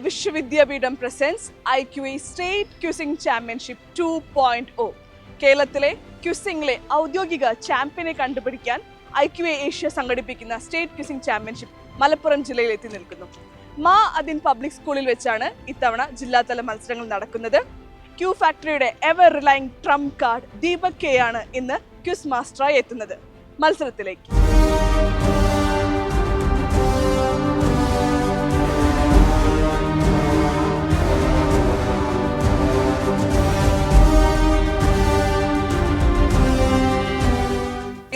Vishwavidyapeetham presents IQA state quizzing championship 2.0. കേരളത്തിലെ ക്യൂസിംഗിലെ ഔദ്യോഗിക ചാമ്പ്യനെ കണ്ടുപിടിക്കാൻ IQA ഏഷ്യ സംഘടിപ്പിക്കുന്ന സ്റ്റേറ്റ് ക്യൂസിംഗ് ചാമ്പ്യൻഷിപ്പ് മലപ്പുറം ജില്ലയിൽ എത്തി നിൽക്കുന്നു. മാ അതിൻ പബ്ലിക് സ്കൂളിൽ വെച്ചാണ് ഇത്തവണ ജില്ലാതല മത്സരങ്ങൾ നടക്കുന്നത്. ക്യൂ ഫാക്ടറിയുടെ ever relying trump card Deepak K ആണ് ഇന്ന് ക്യൂസ് മാസ്റ്ററായി എത്തുന്നത്. മത്സരത്തിലേക്ക്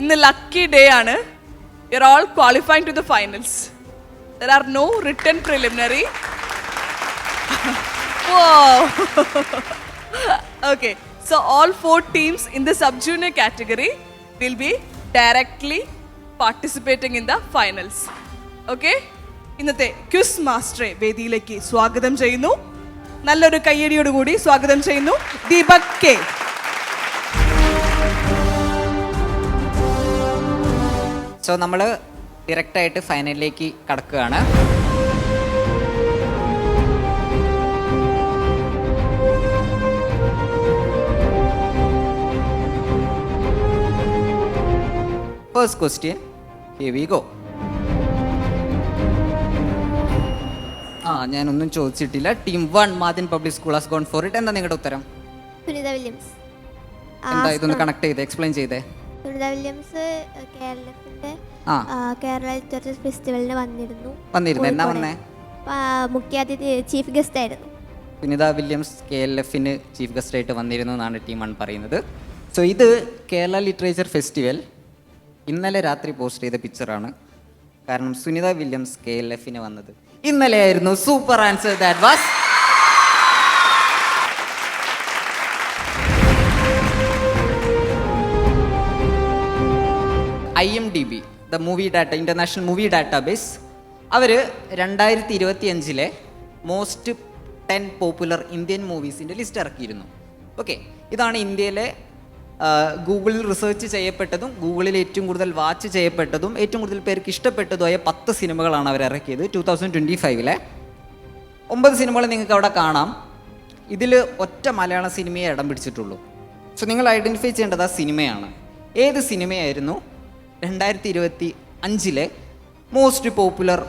ഇന്ന് ലക്കി ഡേ ആണ്. You are all qualifying to the finals. There are no written preliminary. Wow. Okay, so all 4 teams in the sub-junior category will be directly participating in the finals. Okay? ഇന്നത്തെ quiz മാസ്റ്ററെ വേദിയിലേക്ക് സ്വാഗതം ചെയ്യുന്നു. നല്ലൊരു കയ്യടിയോടുകൂടി സ്വാഗതം ചെയ്യുന്നു Deepak K. So നമ്മൾ ഡയറക്റ്റായിട്ട് ഫൈനലിലേക്ക് കടക്കുകയാണ്. First question, here we go. ഞാനൊന്നും ചോദിച്ചിട്ടില്ല. Team 1 Madin public school has gone for it. എന്താ നിങ്ങളുടെ ഉത്തരം? സുനിത വില്യംസ്. എന്താ ഇതൊന്ന് കണക്ട് ചെയ്തേ, എക്സ്പ്ലെയിൻ ചെയ്തേ. സുനിത വില്യംസ് കേരളത്തിന്റെ കേരള ലിറ്ററേച്ചർ ഫെസ്റ്റിവലിന് വന്നിരുന്നു. എന്നാ വന്നേ? മുഖ്യാതിഥി ചീഫ് ഗസ്റ്റ് ആയിരുന്നു. സുനിത വില്യംസ് KLFന് ചീഫ് ഗസ്റ്റ് ആയിട്ട് വന്നിരുന്നു എന്നാണ് ടീം 1 പറയുന്നത്. സോ ഇത് കേരള ലിറ്ററേച്ചർ ഫെസ്റ്റിവൽ ഇന്നലെ രാത്രി പോസ്റ്റ് ചെയ്ത പിക്ചറാണ്. കാരണം സുനിത വില്യംസ് KLFന് വന്നത് ഇന്നലെ ആയിരുന്നു. Super answer, that was IMDb, the movie data, international movie database. അവർ 2025 മോസ്റ്റ് 10 പോപ്പുലർ ഇന്ത്യൻ മൂവീസിൻ്റെ ലിസ്റ്റ് ഇറക്കിയിരുന്നു. ഓക്കെ, ഇതാണ് ഇന്ത്യയിലെ ഗൂഗിളിൽ റിസർച്ച് ചെയ്യപ്പെട്ടതും ഗൂഗിളിൽ ഏറ്റവും കൂടുതൽ വാച്ച് ചെയ്യപ്പെട്ടതും ഏറ്റവും കൂടുതൽ പേർക്ക് ഇഷ്ടപ്പെട്ടതുമായ 10 സിനിമകളാണ് അവർ ഇറക്കിയത് 2025. 9 സിനിമകൾ നിങ്ങൾക്ക് അവിടെ കാണാം. ഇതിൽ ഒറ്റ മലയാള സിനിമയെ ഇടം പിടിച്ചിട്ടുള്ളൂ. സോ നിങ്ങൾ ഐഡൻറ്റിഫൈ ചെയ്യേണ്ടത് ആ സിനിമയാണ്. ഏത് സിനിമയായിരുന്നു 2025 മോസ്റ്റ് പോപ്പുലർ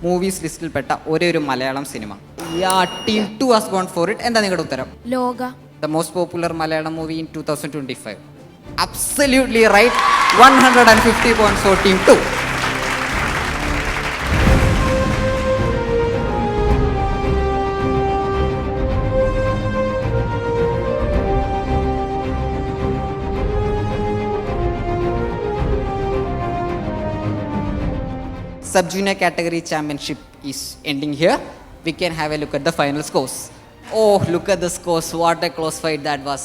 മൂവീസ് ലിസ്റ്റിൽപ്പെട്ട ഒരേ ഒരു മലയാളം സിനിമ? Team 2 has gone for it. എന്താ നിങ്ങളുടെ ഉത്തരം? ലോക. The most popular Malayalam movie in 2025. Absolutely right. 150 points for Team 2. Sub-junior category championship is ending here. We can have a look at the final scores. Oh, look at the scores. What a close fight that was.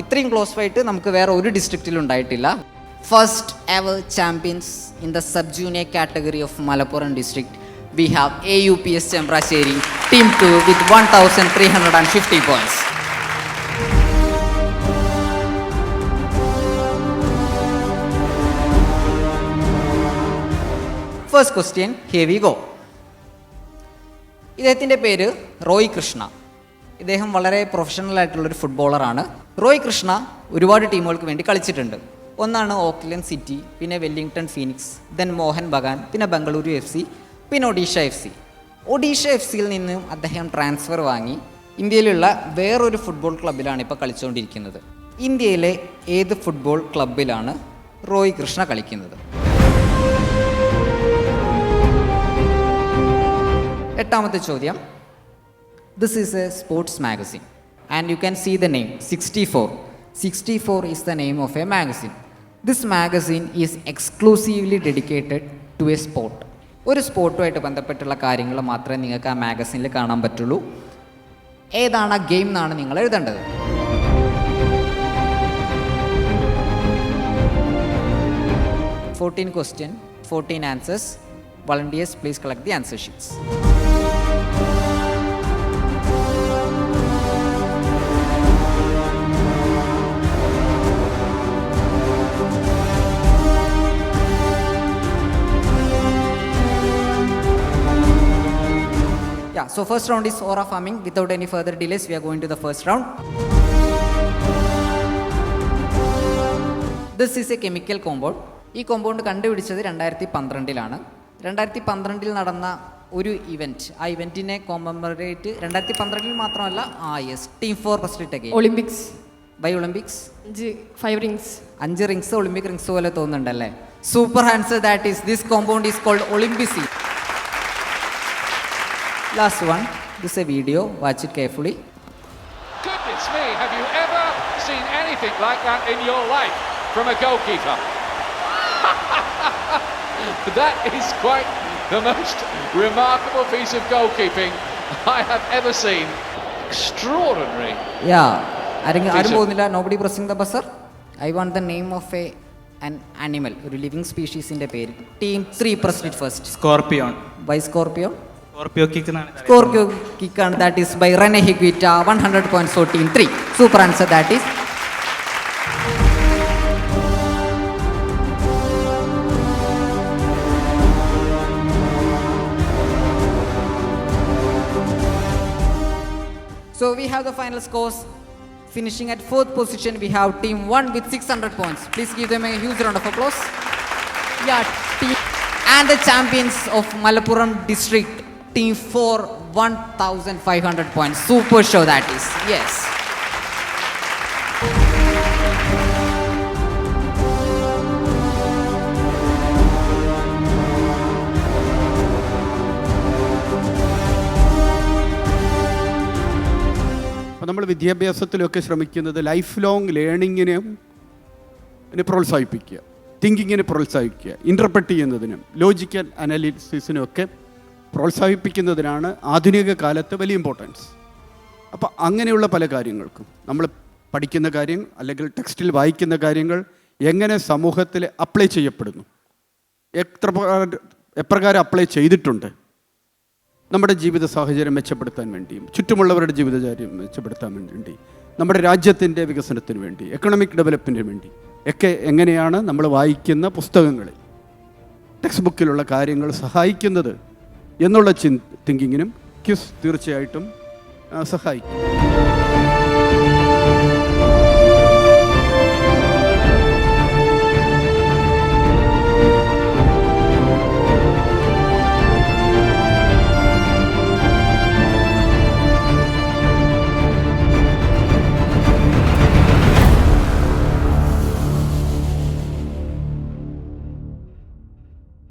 ഇത്രയും close fight നമുക്ക് വേറെ ഒരു ഡിസ്ട്രിക്റ്റിലും ഉണ്ടായിട്ടില്ല. First ever champions in the sub junior category of Malappuram district we have AUPS Chembrassery team 2 with 1350 points. First question, here we go. ഇദ്ദേഹത്തിൻ്റെ പേര് റോയ് കൃഷ്ണ. ഇദ്ദേഹം വളരെ പ്രൊഫഷണൽ ആയിട്ടുള്ളൊരു ഫുട്ബോളറാണ്. റോയ് കൃഷ്ണ ഒരുപാട് ടീമുകൾക്ക് വേണ്ടി കളിച്ചിട്ടുണ്ട്. ഒന്നാണ് ഓക്ലൻഡ് സിറ്റി, പിന്നെ Wellington Phoenix, then Mohun Bagan, പിന്നെ ബംഗളൂരു FC, പിന്നെ ഒഡീഷ FC. ഒഡീഷ FCയിൽ നിന്നും അദ്ദേഹം ട്രാൻസ്ഫർ വാങ്ങി ഇന്ത്യയിലുള്ള വേറൊരു ഫുട്ബോൾ ക്ലബ്ബിലാണ് ഇപ്പോൾ കളിച്ചുകൊണ്ടിരിക്കുന്നത്. ഇന്ത്യയിലെ ഏത് ഫുട്ബോൾ ക്ലബ്ബിലാണ് റോയ് കൃഷ്ണ കളിക്കുന്നത്? എട്ടാമത്തെ ചോദ്യം. This is a sports magazine and you can see the name 64. 64 is the name of a magazine. This magazine is exclusively dedicated to a sport. ഒരു സ്പോർട്ടുമായിട്ട് ബന്ധപ്പെട്ടുള്ള കാര്യങ്ങൾ മാത്രമേ നിങ്ങൾക്ക് ആ മാഗസീനിൽ കാണാൻ പറ്റുള്ളൂ. ഏതാണ് ആ ഗെയിം എന്നാണ് നിങ്ങൾ എഴുതേണ്ടത്. Fourteen question, 14 answers. Volunteers, please collect the answer sheets. So first round is aura farming. Without any further delays, we are going to the first round. This is a chemical compound. ഈ compound കണ്ടുപിടിച്ചത് 2012 2012 നടന്ന ഒരു event, ആ ഇവന്റിനെ commemorate 2012 മാത്രമല്ല, team 4 first again Olympics. By Olympics 5 rings. 5 rings Olympic rings പോലെ തോന്നുന്നുണ്ടല്ലേ? Super answer. That is this compound is called olympicene. Last one. This is a video. Watch it carefully. Goodness me, have you ever seen anything like that in your life from a goalkeeper? That is quite the most remarkable piece of goalkeeping I have ever seen. Extraordinary. Yeah. ആരും പോകുന്നില്ല. Nobody pressing the buzzer. I want the name of an animal, ഒരു living സ്പീഷീസിന്റെ പേര്. Team 3 pressed it first. Scorpion. By scorpion. Scorpio kick എന്നാണ്. Scorpio kick ആണ്. That is by Rene Higuita. 100 points for team 3. Super answer. That is. So we have the final scores. Finishing at 4th position, we have team 1 with 600 points. Please give them a huge round of applause. Yeah, team and the champions of Malappuram district, team 4, 1,500 points. Super show that is. Yes. നമ്മൾ വിദ്യാഭ്യാസത്തിലൊക്കെ ശ്രമിക്കുന്നത് life long ലേണിങ്ങിനെ പ്രോത്സാഹിപ്പിക്കുക, തിങ്കിങ്ങിനെ പ്രോത്സാഹിപ്പിക്കുക, interpret ചെയ്യുന്നതിനും logical അനാലിസിസിനും ഒക്കെ പ്രോത്സാഹിപ്പിക്കുന്നതിനാണ് ആധുനിക കാലത്ത് വലിയ importance. അപ്പോൾ അങ്ങനെയുള്ള പല കാര്യങ്ങൾക്കും നമ്മൾ പഠിക്കുന്ന കാര്യം അല്ലെങ്കിൽ ടെക്സ്റ്റിൽ വായിക്കുന്ന കാര്യങ്ങൾ എങ്ങനെ സമൂഹത്തിൽ അപ്ലൈ ചെയ്യപ്പെടുന്നു, എപ്രകാരം അപ്ലൈ ചെയ്തിട്ടുണ്ട് നമ്മുടെ ജീവിത സാഹചര്യം മെച്ചപ്പെടുത്താൻ വേണ്ടിയും ചുറ്റുമുള്ളവരുടെ ജീവിതചാര്യം മെച്ചപ്പെടുത്താൻ വേണ്ടി, നമ്മുടെ രാജ്യത്തിൻ്റെ വികസനത്തിന് വേണ്ടി, എക്കണോമിക് ഡെവലപ്മെൻറ്റിന് വേണ്ടി ഒക്കെ എങ്ങനെയാണ് നമ്മൾ വായിക്കുന്ന പുസ്തകങ്ങളിൽ ടെക്സ്റ്റ് ബുക്കിലുള്ള കാര്യങ്ങൾ സഹായിക്കുന്നത് എന്നുള്ള തിങ്കിങ്ങിനും ക്വിസ് തീർച്ചയായിട്ടും സഹായിക്കും.